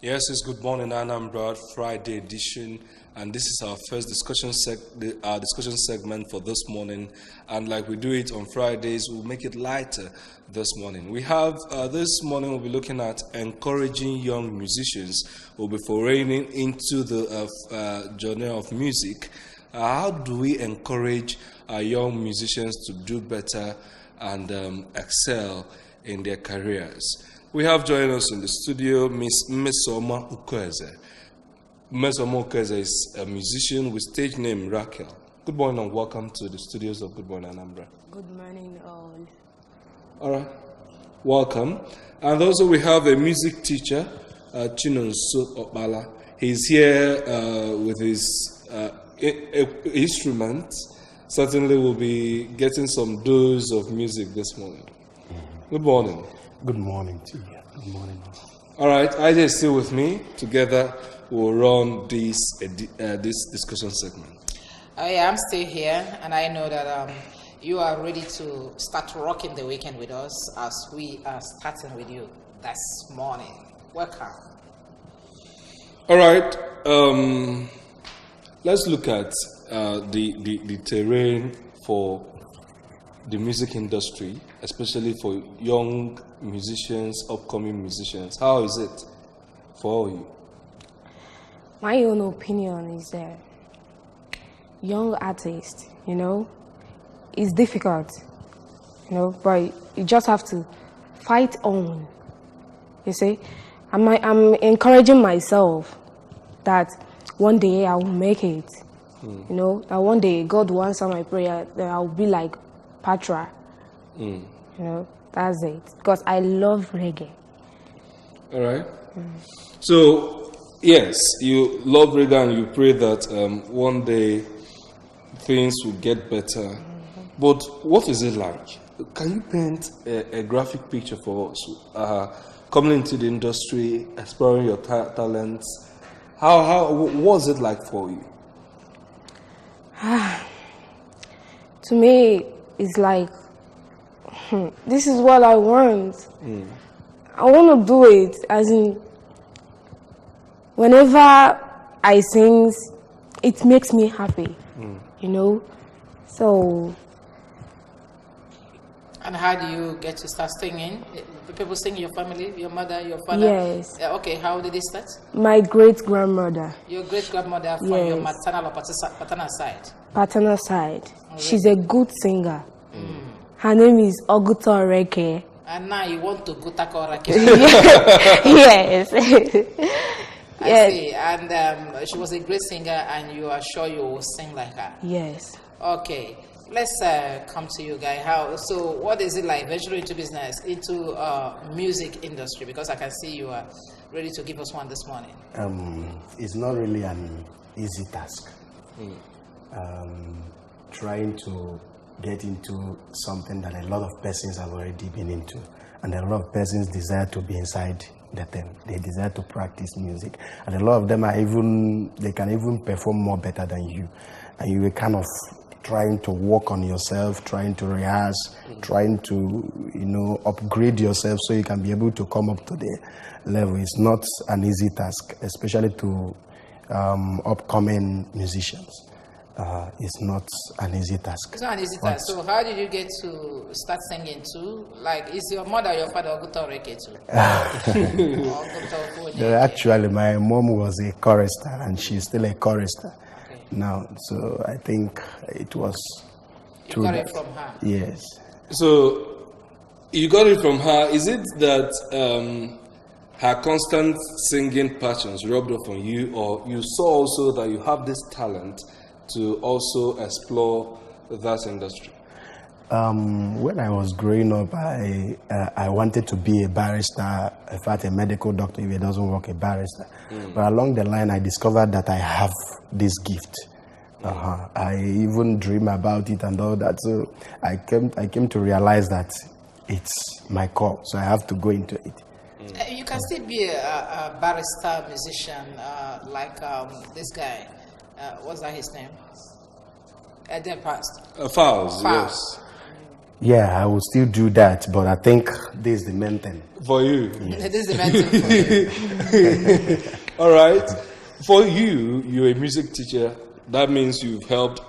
Yes, it's Good Morning Anambra Friday edition, and this is our first discussion segment for this morning. And like we do it on Fridays, we'll make it lighter this morning. We have this morning we'll be looking at encouraging young musicians. We'll be foraying into the genre of music. How do we encourage our young musicians to do better and excel in their careers? We have joining us in the studio Miss Mmesoma Ukweze. Mmesoma Ukweze is a musician with stage name Raquel. Good morning and welcome to the studios of Good Morning Anambra. Good morning all. All right, welcome. And also we have a music teacher, Chinonso Okpala. He's here with his instrument. Certainly we'll be getting some dose of music this morning. Good morning. Good morning to you. Good morning. All right, IJ is still with me. Together, we'll run this discussion segment. Oh yeah, I'm still here, and I know that you are ready to start rocking the weekend with us as we are starting with you this morning. Welcome. All right, let's look at the terrain for the music industry, especially for young musicians, upcoming musicians. How is it for you? My own opinion is that young artists, it's difficult, but you just have to fight on. You see, I'm encouraging myself that one day I will make it. That one day God will answer my prayer, that I'll be like Patra. That's it. Because I love reggae. All right. So, yes, you love reggae and you pray that one day things will get better. But what is it like? Can you paint a graphic picture for us? Coming into the industry, exploring your talents. How was it like for you? To me, it's like, this is what I want. I want to do it, as in, whenever I sing, it makes me happy, so. And how do you get to start singing? Do people sing in your family, your mother, your father? Yes. Okay, how did it start? My great-grandmother. Your great-grandmother from your maternal or paternal side? Paternal side. She's a good singer. Her name is Oguto Oreke. And now you want to go take Oreke? Yes. I see. And she was a great singer, and you are sure you will sing like her? Yes. Okay. Let's come to you, Guy. So what is it like venturing into business, into music industry? Because I can see you are ready to give us one this morning. It's not really an easy task. Trying to get into something that a lot of persons have already been into, and a lot of persons desire to be inside the thing. They desire to practice music, and a lot of them they can even perform more better than you, and you are kind of trying to work on yourself, trying to rehearse, trying to upgrade yourself so you can be able to come up to the level. It's not an easy task, especially to upcoming musicians. It's not an easy task. It's not an easy task. So how did you get to start singing too? Like, is your mother or your father Oguto Oreke too? Actually, my mom was a chorister, and she's still a chorister now. So I think it was you got it from her? Yes. So you got it from her. Is it that her constant singing passions rubbed off on you, or you saw also that you have this talent to also explore that industry? When I was growing up, I wanted to be a barrister, in fact a medical doctor if it doesn't work, a barrister. But along the line I discovered that I have this gift. I even dream about it and all that. So I came to realize that it's my call, so I have to go into it. You can still be a barrister musician like this guy. What's that his name? Then passed. Fowles, yes. Yeah, I will still do that, but I think this is the main thing. For you. This is the main thing. All right. For you, you're a music teacher. That means you've helped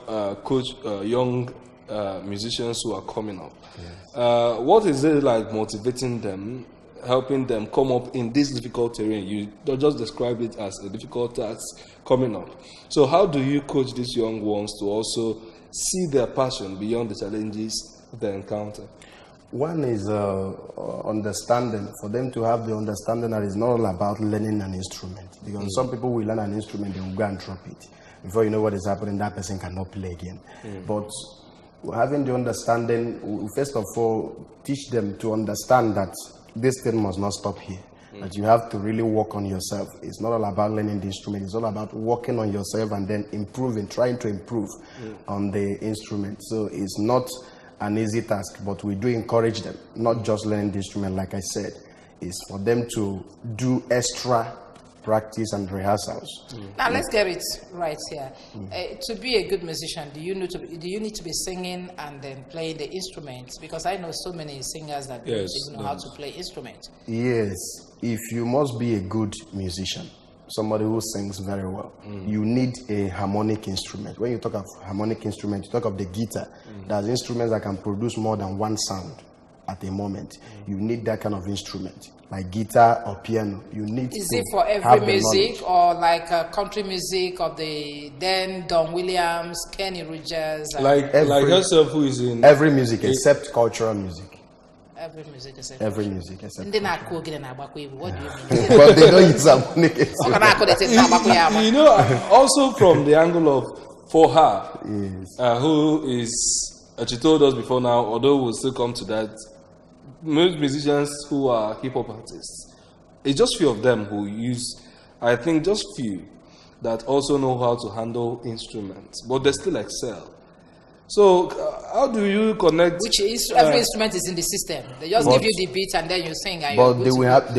coach young musicians who are coming up. Yes. What is it like motivating them, helping them come up in this difficult terrain? You don't just describe it as a difficult task coming up. So how do you coach these young ones to also see their passion beyond the challenges they encounter? One is understanding, for them to have the understanding that it's not all about learning an instrument. Because some people will learn an instrument, they will go and drop it. Before you know what is happening, that person cannot play again. But having the understanding, we first of all, teach them to understand that this thing must not stop here. That you have to really work on yourself. It's not all about learning the instrument. It's all about working on yourself and then improving, trying to improve on the instrument. So it's not an easy task, but we do encourage them, not just learning the instrument, like I said. It's for them to do extra practice and rehearsals. Now let's get it right here. To be a good musician, do you need to be singing and then playing the instruments? Because I know so many singers that don't even know how to play instruments. Yes, if you must be a good musician, somebody who sings very well, you need a harmonic instrument. When you talk of harmonic instrument, you talk of the guitar. There's instruments that can produce more than one sound at a moment. You need that kind of instrument, like guitar or piano. You need. Is it for every music, or like country music of the then Don Williams, Kenny Rogers? Like yourself, who is in every music except cultural music. Every music except every music except. What do you mean? But they don't use harmonic instrument. You know, also from the angle of for her, who is. She told us before now, although we'll still come to that, most musicians who are hip-hop artists, it's just few of them who use, I think just few, that also know how to handle instruments, but they still excel. So how do you connect? Every instrument is in the system. They just give you the beat and then you sing. And but they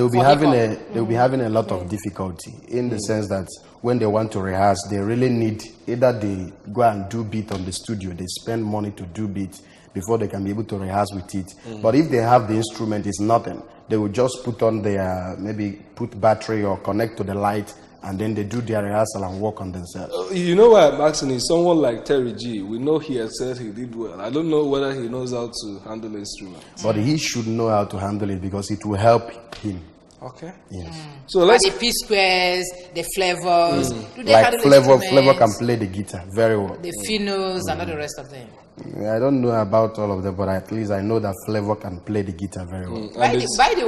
will be having a lot of difficulty in the sense that when they want to rehearse, they really need either they go and do beat on the studio, they spend money to do beat before they can be able to rehearse with it. But if they have the instrument, it's nothing. They will just put on their, maybe put battery or connect to the light, and then they do their rehearsal and work on themselves. You know why I'm asking is someone like Terry G. We know he has said he did well. I don't know whether he knows how to handle instruments. But he should know how to handle it because it will help him. Okay. Yes. So let's. The P squares, the flavors. Do they like Flavor can play the guitar very well. The Finos and all the rest of them. I don't know about all of them, but at least I know that Flavor can play the guitar very well. By the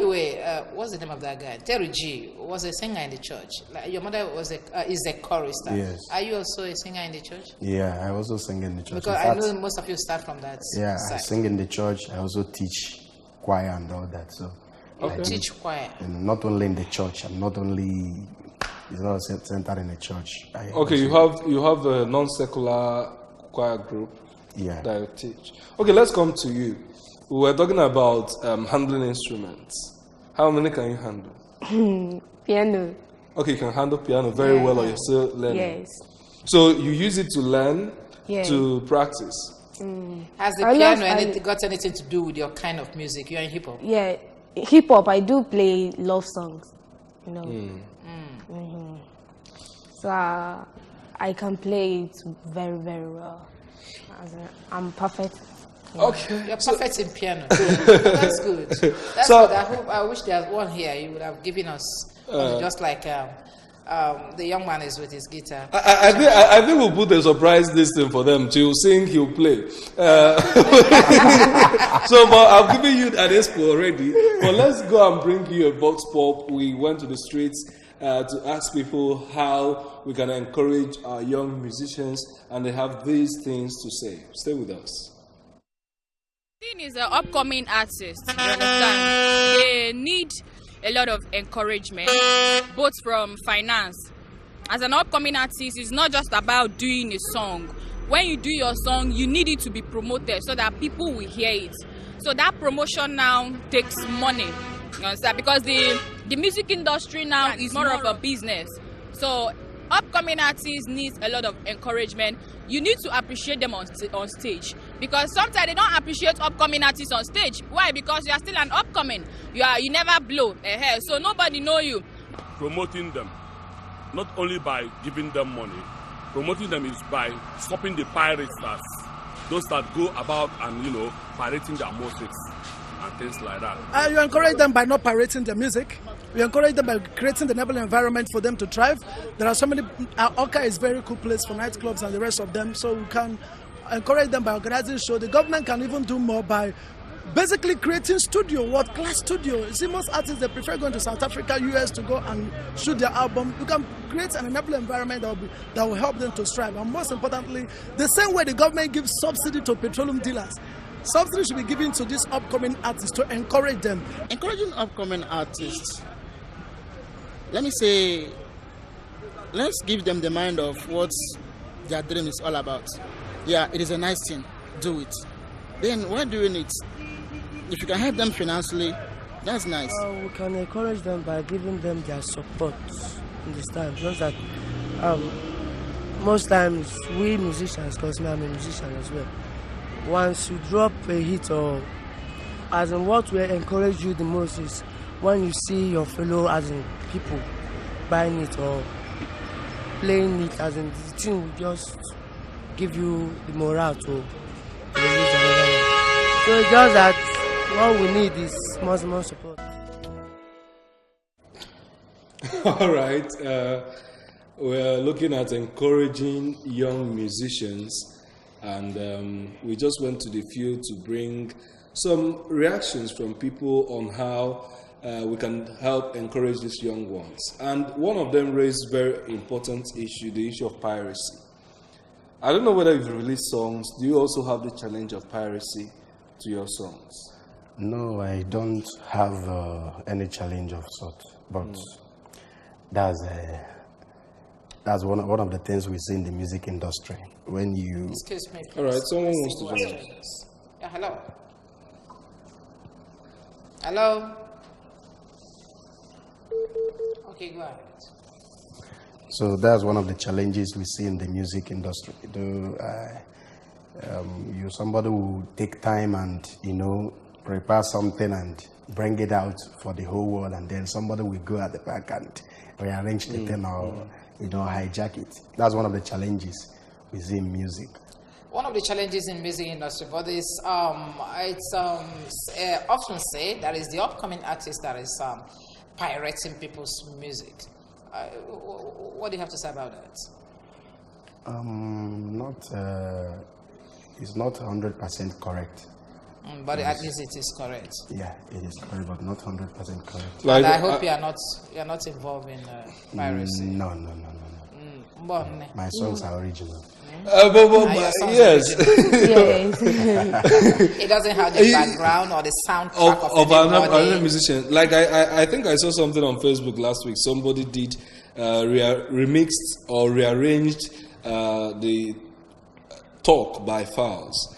way, what's the name of that guy? Terry G was a singer in the church. Like, your mother is a chorister. Yes. Are you also a singer in the church? Yeah, I also sing in the church. Because I know most of you start from that. Yeah, side. I sing in the church. I also teach choir and all that. So. Okay. Teach choir. And not only in the church. I'm not only. It's not centered in the church. Okay, you have a non-secular choir group. Yeah. That you teach. Okay, let's come to you. We were talking about handling instruments. How many can you handle? Piano. Okay, you can handle piano very well, or you're still learning. Yes. So you use it to learn, to practice. Has the piano got anything to do with your kind of music? You're in hip hop. Yeah, hip hop. I do play love songs. You know. So I can play it very, very well. I'm perfect. Okay. You're perfect in piano. That's good. That's good. I wish there was one here. You would have given us just like the young man is with his guitar. I think we'll put a surprise listing for them. He'll sing, he'll play. But I've given you an expo already. But let's go and bring you a vox pop. We went to the streets to ask people how we can encourage our young musicians, and they have these things to say. Stay with us. Thing is, an upcoming artist, you understand? They need a lot of encouragement, both from finance. As an upcoming artist, it's not just about doing a song. When you do your song, you need it to be promoted so that people will hear it. So that promotion now takes money. You understand? Because the music industry now is more of a business. So upcoming artists need a lot of encouragement. You need to appreciate them on stage. because sometimes they don't appreciate upcoming artists on stage. Why? Because you are still an upcoming. You never blow. So nobody know you. Promoting them, not only by giving them money, promoting them is by stopping the pirates, those that go about and pirating their music and things like that. You encourage them by not pirating their music. We encourage them by creating the enabling environment for them to thrive. There are so many. Oka is a very cool place for nightclubs and the rest of them. So we can encourage them by organizing shows. The government can even do more by basically creating studio, world-class studio. You see, most artists, they prefer going to South Africa, US to go and shoot their album. You can create an enabling environment that will help them to strive. And most importantly, the same way the government gives subsidy to petroleum dealers, subsidy should be given to these upcoming artists to encourage them. Encouraging upcoming artists, let me say, let's give them the mind of what their dream is all about. Yeah, it is a nice thing. Do it. Then while doing it, if you can help them financially, that's nice. We can encourage them by giving them their support. Understand? Just that most times we musicians, because I'm a musician as well, once you drop a hit, or as in what will encourage you the most is when you see your fellow, as in people buying it or playing it, as in the thing will just give you the morale to release another one. So it's just that what we need is more support. All right. We're looking at encouraging young musicians, and we just went to the field to bring some reactions from people on how we can help encourage these young ones. And one of them raised a very important issue, the issue of piracy. I don't know whether you've released songs. Do you also have the challenge of piracy to your songs? No, I don't have any challenge of sort, but that's one of the things we see in the music industry. When you... Excuse me, please. All right, someone wants to join. Yeah, hello. Hello. Okay, go ahead. So that's one of the challenges we see in the music industry. Somebody will take time and prepare something and bring it out for the whole world, and then somebody will go at the back and rearrange the thing or hijack it. That's one of the challenges we see in music. One of the challenges in music industry, but it's often said that is the upcoming artist that is pirating people's music. What do you have to say about that? It's not 100% correct. But at least it is correct. Yeah, it is correct, but not 100% correct. Like, and I hope you are not involved in piracy. No. My songs are original. Yes. It doesn't have the background or the soundtrack of another musician. Like I think I saw something on Facebook last week. Somebody did remixed or rearranged the Talk by Fowls.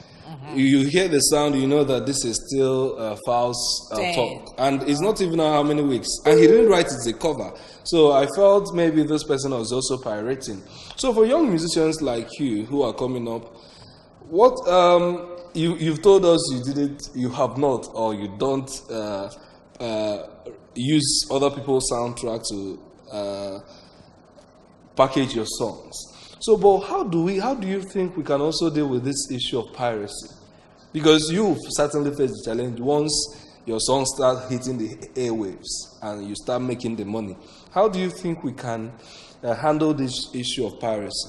You hear the sound, you know that this is still Fowls Talk, and it's not even how many weeks. And he didn't write it as a cover, so I felt maybe this person was also pirating. So for young musicians like you who are coming up, what you've told us you have not, or you don't use other people's soundtrack to package your songs. So, but how do you think we can also deal with this issue of piracy? Because you've certainly faced the challenge once your songs start hitting the airwaves and you start making the money. How do you think we can handle this issue of piracy?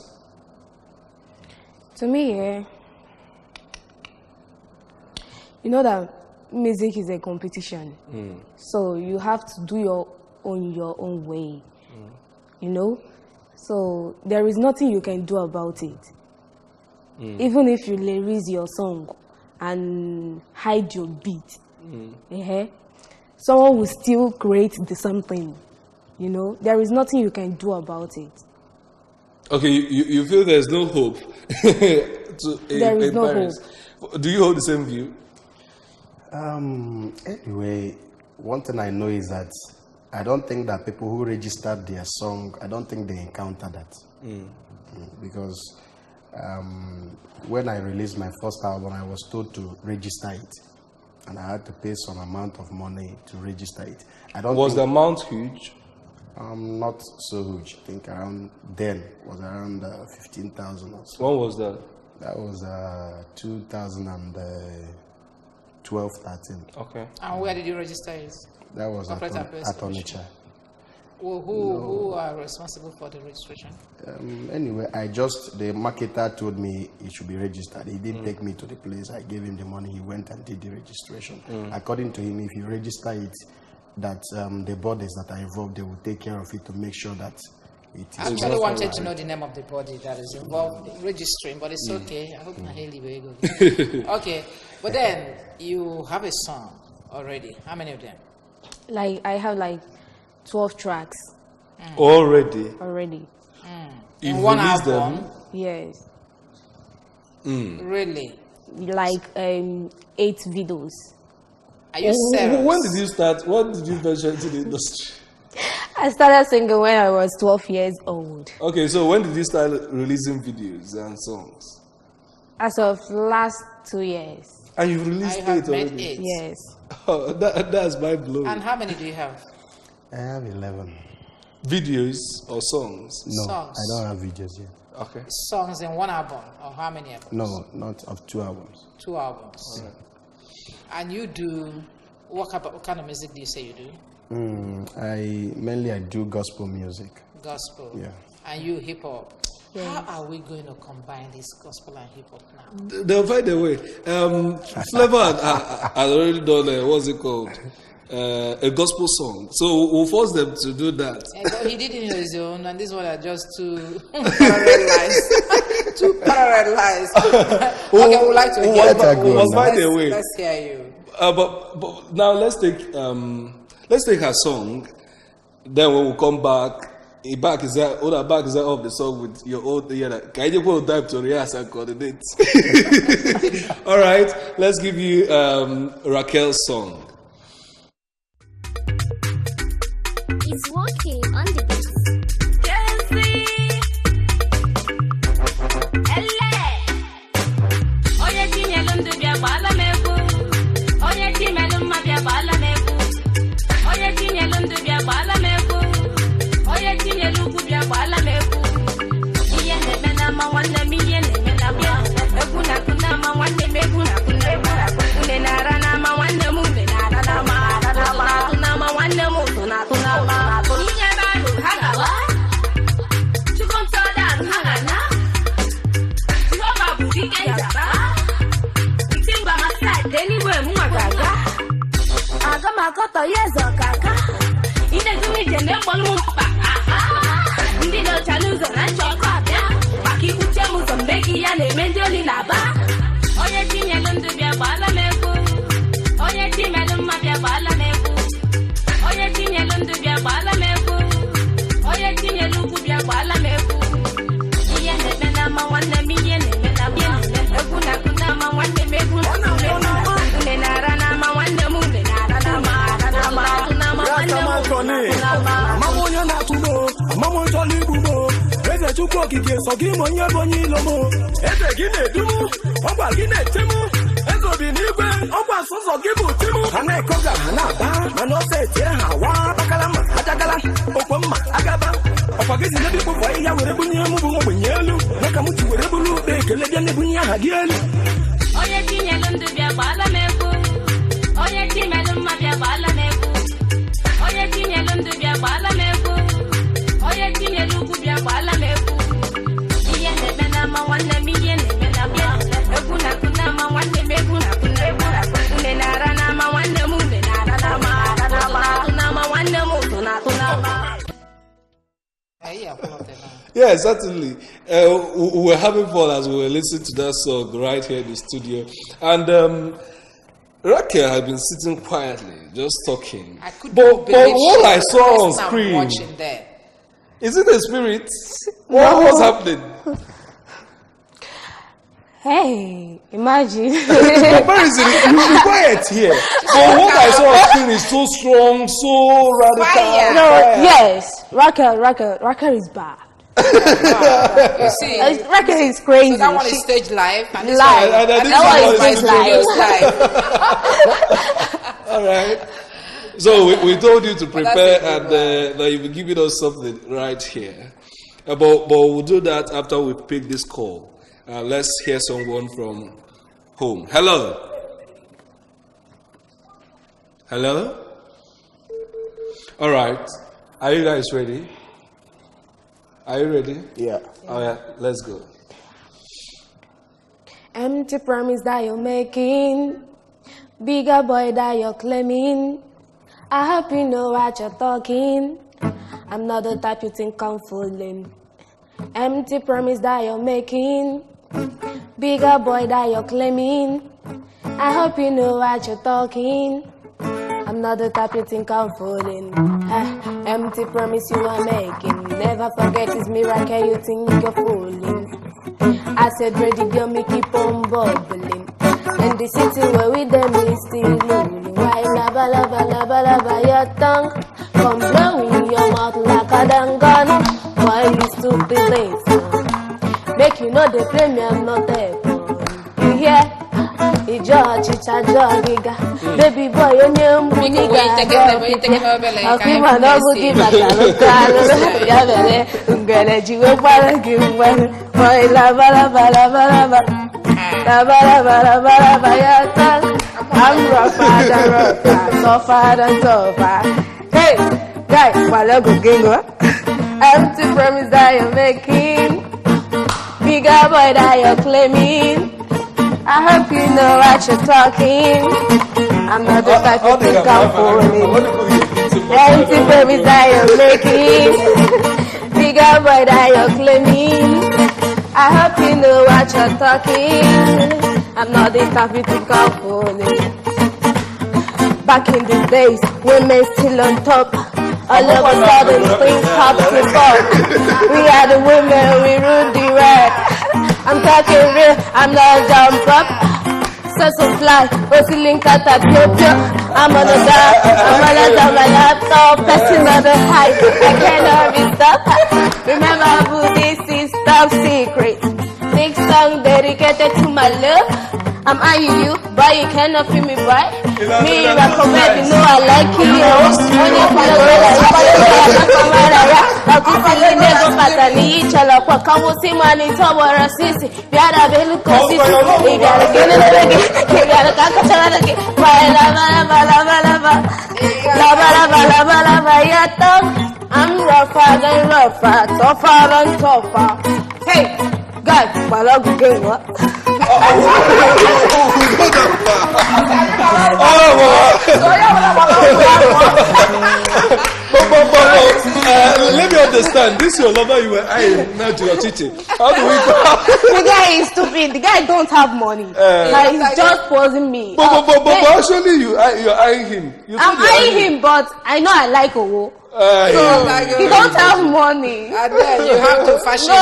To me, you know that music is a competition. So you have to do your own way. So there is nothing you can do about it. Even if you lyrics your song and hide your beat, someone will still create something. There is nothing you can do about it. Okay, you feel there's no hope. There is no hope. Do you hold the same view? Anyway, one thing I know is that I don't think that people who registered their song, I don't think they encounter that. Because when I released my first album, I was told to register it, and I had to pay some amount of money to register it. Was the amount huge? Not so huge. I think around then was around 15,000 or so. When was that? That was 2012, 13. Okay. And where did you register it? That was at Onitsha. Who are responsible for the registration? Anyway, the marketer told me it should be registered. He didn't take me to the place. I gave him the money. He went and did the registration. According to him, if you register it, that the bodies that are involved, they will take care of it to make sure that it is. I actually wanted to know the name of the body that is involved in registering, but it's okay. I hope Naheli will go. Okay, but then you have a song already. How many of them? I have 12 tracks. Already? You've one released them? Yes. Really? 8 videos. Are you serious? When did you start? When did you venture into the industry? I started singing when I was 12 years old. Okay, so when did you start releasing videos and songs? As of last 2 years. And you've released 8 already? 8. Yes. Oh, that's mind blowing. And how many do you have? I have 11. Videos or songs? No, songs. I don't have videos yet. Okay. Songs in one album, or how many albums? No, not of 2 albums. 2 albums. Okay. And you do, what kind of music do you say you do? I do gospel music. Gospel? Yeah. And you hip hop? Yes. How are we going to combine this gospel and hip hop now? They'll find a way. Flavor had already done, what's it called? A gospel song. So we'll force them to do that. He did it on his own, and this one are just two parallel lines. Two parallel lines. Okay, we'd like to hear it. Let's hear you. But now let's take her song. Then when we come back, back is that of the song with your old can you put time to rehearse and coordinate? All right, let's give you Raquel's song. It's working on the beat. Koto yezo kaka ine tumi jende bolu pa ndi no chaluzo na choko abia paki uche muzambeki ya ne menjoli laba oye tinye lundu bia bala meku oye tinye lumma bia bala meku oye tinye lundu bia bala meku oye tinye luku bia bala meku iye ne mena ma wanna mi ye ne mena bia ekuna kuna ma wanna meku ne nara na ma wanna mu ne nara na ma Mamonya na tumo, mamonya libumo. Eze chukwu okike so gị ma onye bụ onye ilomo. Eze gị na-edumu, ọgwa gị na-etemu. Eze obi n'igwe, ọgwa nsụzọ gị bụ timu. Ha na-ekoga ha na-aba, mana ose etie ha wa. Akala mma, ajagala, okwo mma, agaba. Ọkwa gị si n'ebe ikpofu ahịhịa were bunye mụ bụ ogbenye elu. Maka mụ ji were bulu ụkpa ekele bịa na-ebunye aha gị elu. Onye tinyelu ndụ bịa gbala m egwu. Onye timelụ mma bịa gbala m egwu. Onye tinyelu ndụ bịa gbala m egwu. Onye tinyelu ugwu bịa gbala m egwu. Ihe na-eme n'ama nwanne m, ihe na-eme na bịa. Egwu na-akụ n'ama nwanne m, egwu na-akụ n'egwu na-akụ. Une na-ara n'ama nwanne m, une na-ara n'ama. Ụtụ n'ama nwanne m, ụtụ na-akụ n'ama. Yeah, certainly. We were having fun as we were listening to that song right here in the studio. And Raquel had been sitting quietly, just talking. But what I saw on screen, is it a spirit? What was happening? Hey, imagine. Where is it? You be quiet here. But what I saw on screen is so strong, so radical. No, yes, Raquel is bad. You see, record is crazy. So that one is stage live. And this live. One, and that one is stage live. All right. So we told you to prepare, and that you'll be giving us something right here. But we'll do that after we pick this call. Let's hear someone from home. Hello. Hello. All right. Are you guys ready? Are you ready? Yeah. All right. Let's go. Empty promise that you're making, bigger boy that you're claiming. I hope you know what you're talking. I'm not the type you think I'm fooling. Empty promise that you're making, bigger boy that you're claiming. I hope you know what you're talking. I'm not the type you think I'm fooling. Empty promise you are making. Never forget it's miracle you think you're fooling. I said ready girl me keep on bubbling. And the city where we them is still rolling. Why laba laba laba laba your tongue? Come blowing your mouth like a dangon. Why you stupid things? Make you know they play me, I'm not there. You hear? It's a giga. Baby boy, you know me. I'm rougher, tougher than tougher. Hey, guys, while go gingo. Empty promise that you're making, bigger boy that you're claiming. I hope you know what you're talking. I'm not the type of thing I'm fooling. Empty promise that you're making, bigger boy that you're claiming. I hope you know what you're talking. I'm not the type of thing I'm fooling. Back in the days, women still on top. All of a sudden, things pop to fall. We are the women, we rule the world. I'm talking real, I'm not jump up. So fly, link at that picture. I'm on the dark, I'm on my laptop, pressing on the high. I cannot be stopped. Remember who this is top secret. Next song dedicated to my love. I'm eyeing you, but you cannot feel me, boy. Me, recommend, you know I like you. Only for the way I like you. I'm feeling never pattern each other. Come on, see money, top or a sissy. You gotta be looking at it. You gotta get it again. You gotta catch it again. I'm rougher than rougher, tougher than tougher. Hey, guys, while I'm going, what? Let me understand. This your lover you were eyeing, not your cheating. How do we go? The guy is stupid. The guy don't have money. Like he's just posing me. But actually you're eyeing him. I'm eyeing him, but I know I like Owo. He don't have money. And then you have to fashion him.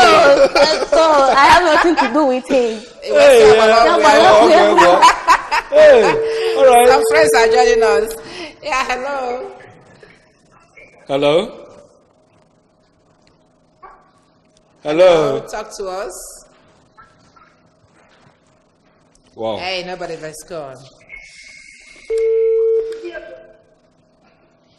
So I have nothing to do with him. Hey, all right. Some friends are joining us. Yeah, hello. Hello. Hello. Talk to us. Wow. Hey, nobody, let's go on.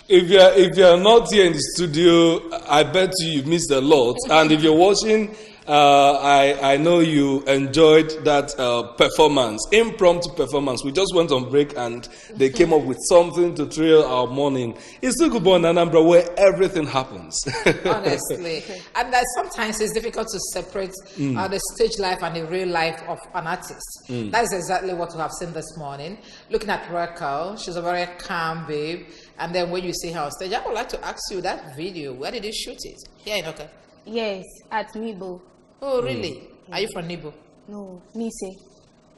If you're not here in the studio, I bet you missed a lot. And if you're watching, I know you enjoyed that performance, impromptu performance. We just went on break and they came up with something to thrill our morning. It's still good in Anambra where everything happens. Honestly. And that sometimes it's difficult to separate the stage life and the real life of an artist. That is exactly what we have seen this morning. Looking at Raquel, she's a very calm babe. And then when you see her on stage, I would like to ask you that video. Where did you shoot it? Here in Oka? Yes, at Nibo. Oh, really? Are you from Nibo? No, Nise.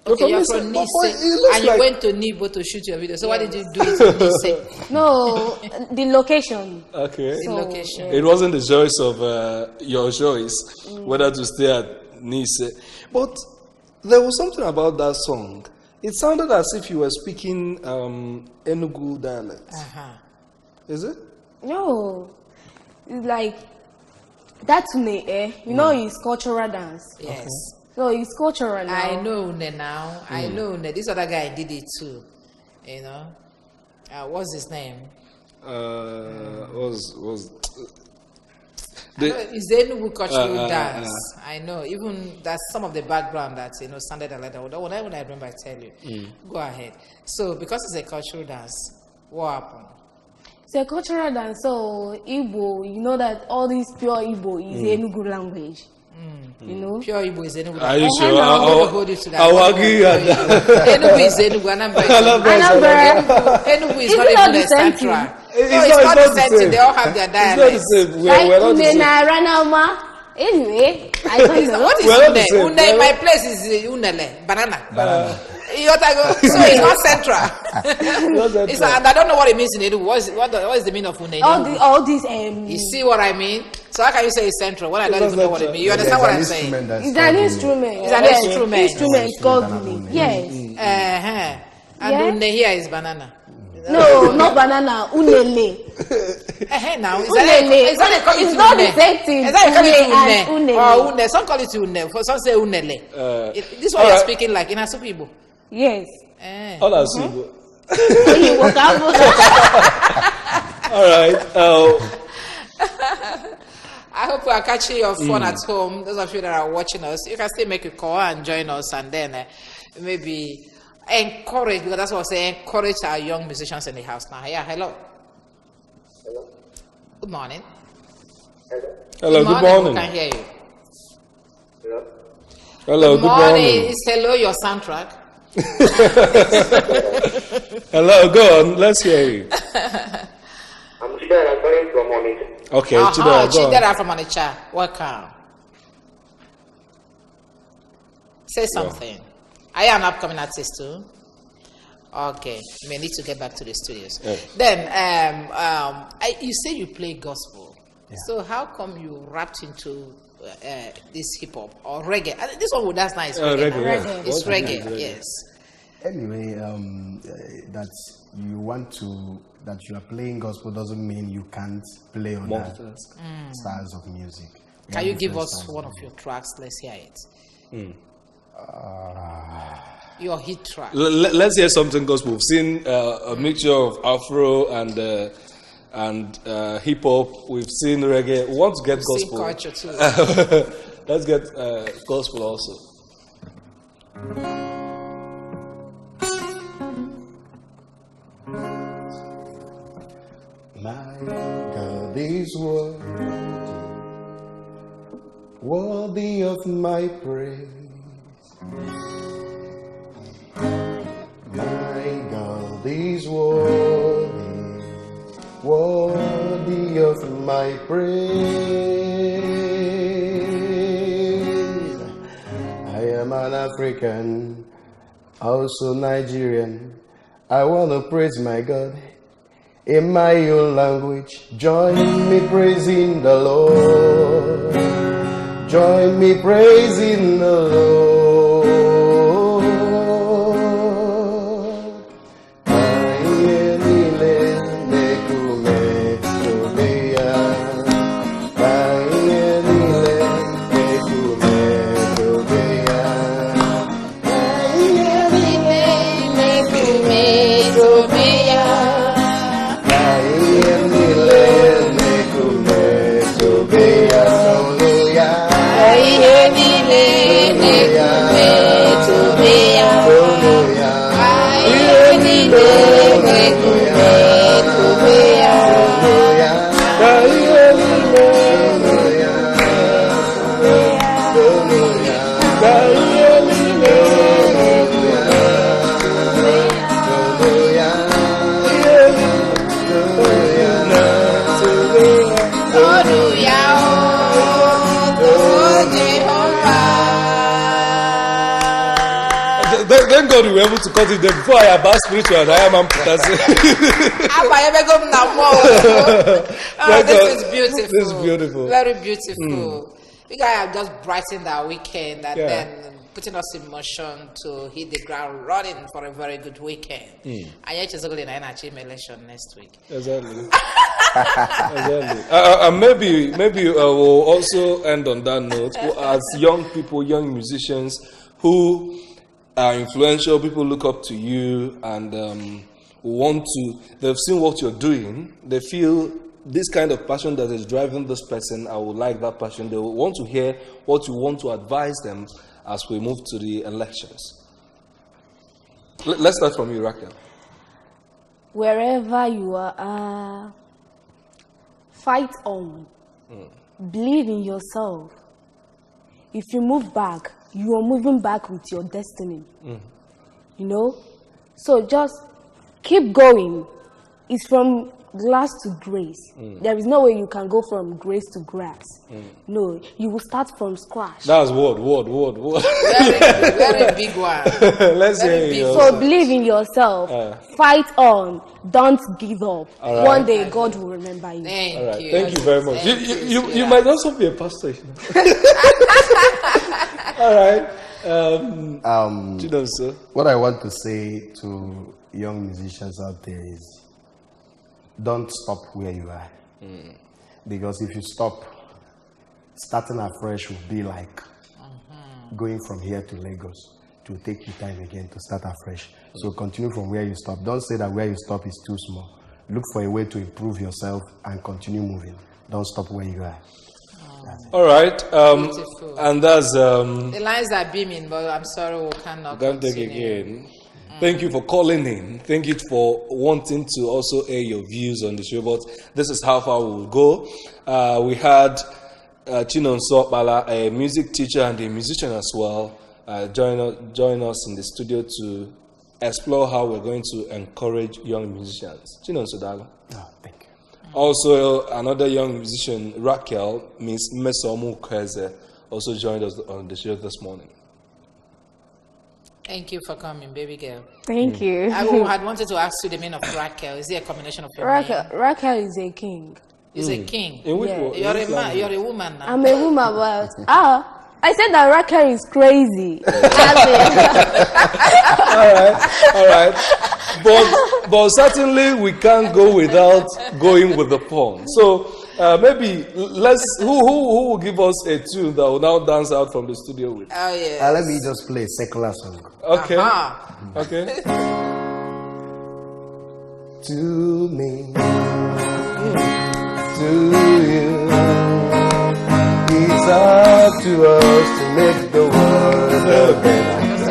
Okay, you're from Nise. And you went to Nibo to shoot your video. So why did you do it in Nise? No, the location. Okay. The location. It wasn't the choice of your choice whether to stay at Nise. But there was something about that song. It sounded as if you were speaking Enugu dialect. Is it? No. It's like That's une, you know, it's cultural dance. Yes. So it's cultural now. I know une now. I know une. This other guy did it too. You know. What's his name? It's the Enugu cultural dance. I know. Even that's some of the background that sounded like that. When I remember, I tell you. Go ahead. So because it's a cultural dance, what happened? It's a cultural dance. So Igbo, you know that all this pure Igbo is Enugu language. You know, pure Igbo is Enugu. Are you sure? I'll hold you to that. Enugu is Enugu. Anambra. Enugu is not even a central. It's not the same. They all have their dialects. It's not the same. We're not the same. Anyway, I don't know. What is une? Une, my place is unele, banana. So it's not central. It's and I don't know what it means in Enugu. What is the meaning of une? All these You see what I mean? So how can you say it's central when I don't even know what it means? You understand what I'm saying? It's an instrument. It's an instrument. Instrument called une. Yes. And une here is banana. No, not banana. Unele. Now it's not the same thing. Is that une? Or une? Some call it une. Some say unele. This is what you're speaking like in Asupibo. Yes. All Asupibo. All right. I hope we are catching your phone at home. Those of you that are watching us, you can still make a call and join us, and then maybe encourage, because that's what I say, encourage our young musicians in the house now. Yeah, hello. Hello. Good morning. Hello, good morning. We can hear you. Hello. Hello, good morning. It's hello, your soundtrack. Hello, go on. Let's hear you. I'm Chidera, I'm calling from Onitsha. Okay, Chidera from Onitsha. Welcome. Say something. Yeah. Are you an upcoming artist too? Okay, you may need to get back to the studios. Yeah. Then, you say you play gospel. Yeah. So how come you wrapped into this hip hop or reggae? This one, that's nice. Reggae. Yeah. It's reggae, yes. Anyway, that you are playing gospel doesn't mean you can't play other styles of music. Can you give us one of your tracks? Let's hear it. Your hit track. Let's hear something gospel. We've seen a mixture of Afro and hip hop. We've seen reggae. We want to get gospel. Culture too. Let's get gospel also. My God is worthy of my praise. My God is worthy of my praise. I am an African, also Nigerian. I want to praise my God in my own language. Join me praising the Lord. Join me praising the Lord. Thank God we were able to cut it there before I about spiritual and I am this is beautiful. This is beautiful. Very beautiful. You guys have just brightened our weekend and then putting us in motion to hit the ground running for a very good weekend. And yet, it's going to achieve election next week. Exactly. Exactly. Maybe we'll also end on that note. As young people, young musicians who are influential, people look up to you and they've seen what you're doing, they feel this kind of passion that is driving this person, I would like that passion. They will want to hear what you want to advise them as we move to the elections. Let's start from you, Raquel. Wherever you are, fight on. Believe in yourself. If you move back, you are moving back with your destiny. You know? So just keep going. It's from glass to grace. There is no way you can go from grace to grass. No, you will start from scratch. That's word. Very big one. Let's hear you. So believe in yourself. Fight on. Don't give up. Right. One day God will remember you. Thank you. Thank you very much. You might also be a pastor. All right. What I want to say to young musicians out there is, don't stop where you are. Because if you stop, starting afresh will be like going from here to Lagos. It will take you time again to start afresh. So continue from where you stop. Don't say that where you stop is too small. Look for a way to improve yourself and continue moving. Don't stop where you are. All right. And that's... the lines are beaming, but I'm sorry we cannot continue. Again. Thank you for calling in. Thank you for wanting to also air your views on the show. But this is how far we will go. We had Chinonso Okpala, a music teacher and a musician as well, join us in the studio to explore how we're going to encourage young musicians. Chinonso Dalo. Thank you. Also, another young musician, Raquel, Miss Mesomu Kweze, also joined us on the show this morning. Thank you for coming, baby girl. Thank you. I had wanted to ask you the meaning of Raquel. Is it a combination of your Raquel? name? Raquel is a king. Is a king. In which Yeah. You're a man. You're a woman now. I'm a woman, but I said that Raquel is crazy. All right. But certainly we can't go without going with the pun. So maybe who will give us a tune that will now dance out from the studio with? Oh yeah. Let me just play a secular song. Okay. Okay. To me, to you, it's up to us to make the world a better place.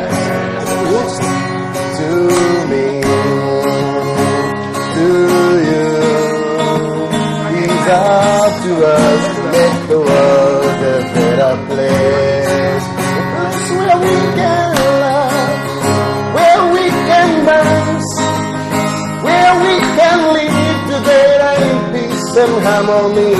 To me, to you, it's up to us to make the world a better place. It's where we can love, where we can dance, where we can live together in peace and harmony.